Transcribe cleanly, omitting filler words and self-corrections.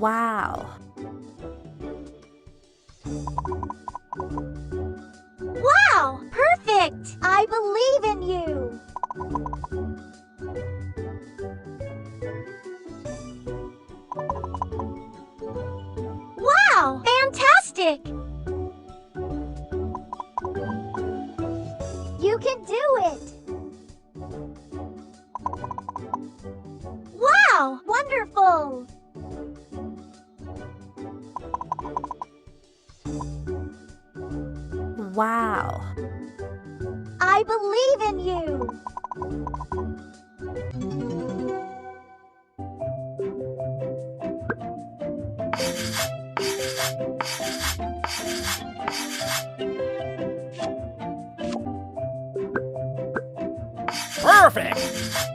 Wow. Wow! Perfect! I believe in you! Wow! Fantastic! You can do it! Wow! Wonderful! Wow. I believe in you! Perfect!